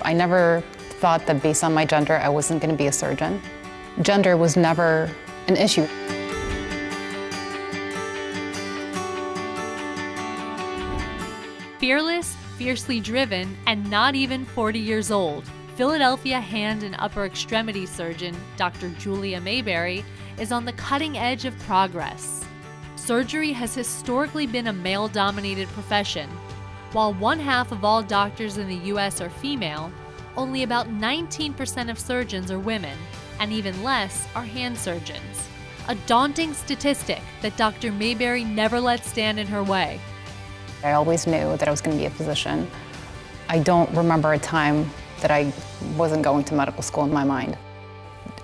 I never thought that based on my gender, I wasn't going to be a surgeon. Gender was never an issue. Fearless, fiercely driven, and not even 40 years old, Philadelphia hand and upper extremity surgeon Dr. Julia Mayberry is on the cutting edge of progress. Surgery has historically been a male-dominated profession. While 1/2 of all doctors in the U.S. are female, only about 19% of surgeons are women, and even less are hand surgeons. A daunting statistic that Dr. Mayberry never let stand in her way. I always knew that I was going to be a physician. I don't remember a time that I wasn't going to medical school in my mind.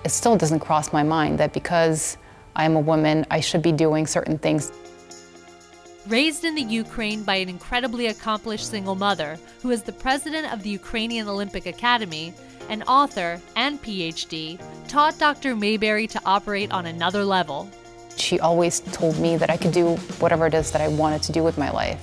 It still doesn't cross my mind that because I'm a woman, I should be doing certain things. Raised in the Ukraine by an incredibly accomplished single mother who is the president of the Ukrainian Olympic Academy, an author and PhD, taught Dr. Mayberry to operate on another level. She always told me that I could do whatever it is that I wanted to do with my life.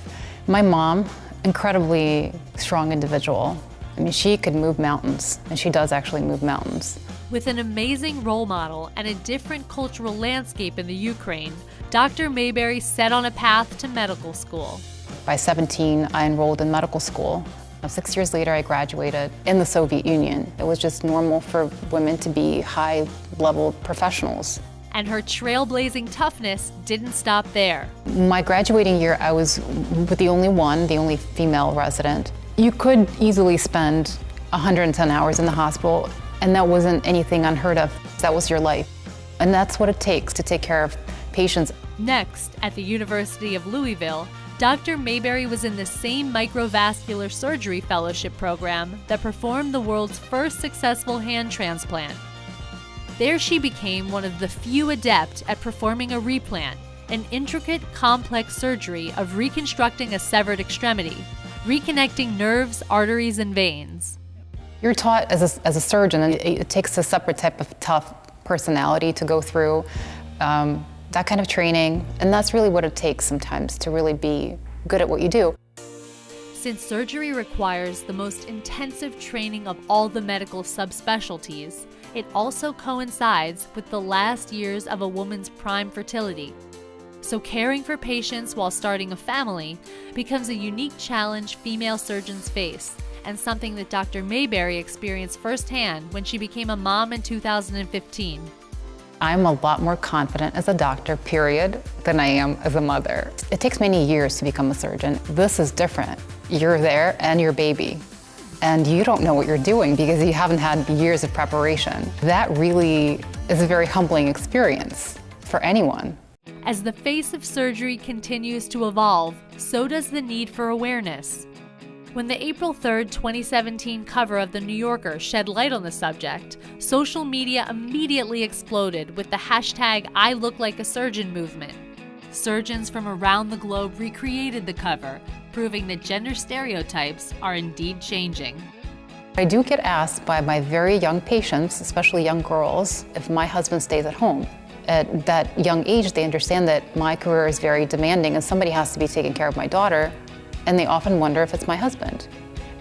My mom, incredibly strong individual. I mean, she could move mountains, and she does actually move mountains. With an amazing role model and a different cultural landscape in the Ukraine, Dr. Mayberry set on a path to medical school. By 17, I enrolled in medical school. 6 years later, I graduated in the Soviet Union. It was just normal for women to be high-level professionals. And her trailblazing toughness didn't stop there. My graduating year, I was the only female resident. You could easily spend 110 hours in the hospital, and that wasn't anything unheard of. That was your life. And that's what it takes to take care of patients. Next, at the University of Louisville, Dr. Mayberry was in the same microvascular surgery fellowship program that performed the world's first successful hand transplant. There she became one of the few adept at performing a replant, an intricate, complex surgery of reconstructing a severed extremity, reconnecting nerves, arteries, and veins. You're taught as a surgeon, and it takes a separate type of tough personality to go through that kind of training, and that's really what it takes sometimes to really be good at what you do. Since surgery requires the most intensive training of all the medical subspecialties, it also coincides with the last years of a woman's prime fertility. So caring for patients while starting a family becomes a unique challenge female surgeons face, and something that Dr. Mayberry experienced firsthand when she became a mom in 2015. I'm a lot more confident as a doctor, period, than I am as a mother. It takes many years to become a surgeon. This is different. You're there and your baby, and you don't know what you're doing because you haven't had years of preparation. That really is a very humbling experience for anyone. As the face of surgery continues to evolve, so does the need for awareness. When the April 3, 2017 cover of The New Yorker shed light on the subject, social media immediately exploded with the hashtag #ILookLikeASurgeon movement. Surgeons from around the globe recreated the cover, proving that gender stereotypes are indeed changing. I do get asked by my very young patients, especially young girls, if my husband stays at home. At that young age, they understand that my career is very demanding and somebody has to be taking care of my daughter, and they often wonder if it's my husband.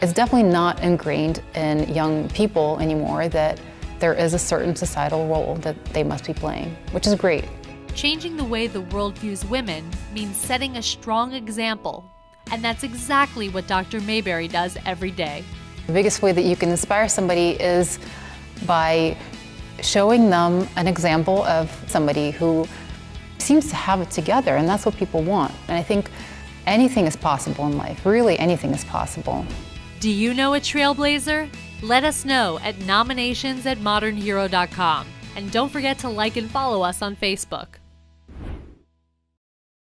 It's definitely not ingrained in young people anymore that there is a certain societal role that they must be playing, which is great. Changing the way the world views women means setting a strong example, and that's exactly what Dr. Mayberry does every day. The biggest way that you can inspire somebody is by showing them an example of somebody who seems to have it together, and that's what people want. And I think anything is possible in life. Really, anything is possible. Do you know a trailblazer? Let us know at nominations@modernhero.com. And don't forget to like and follow us on Facebook.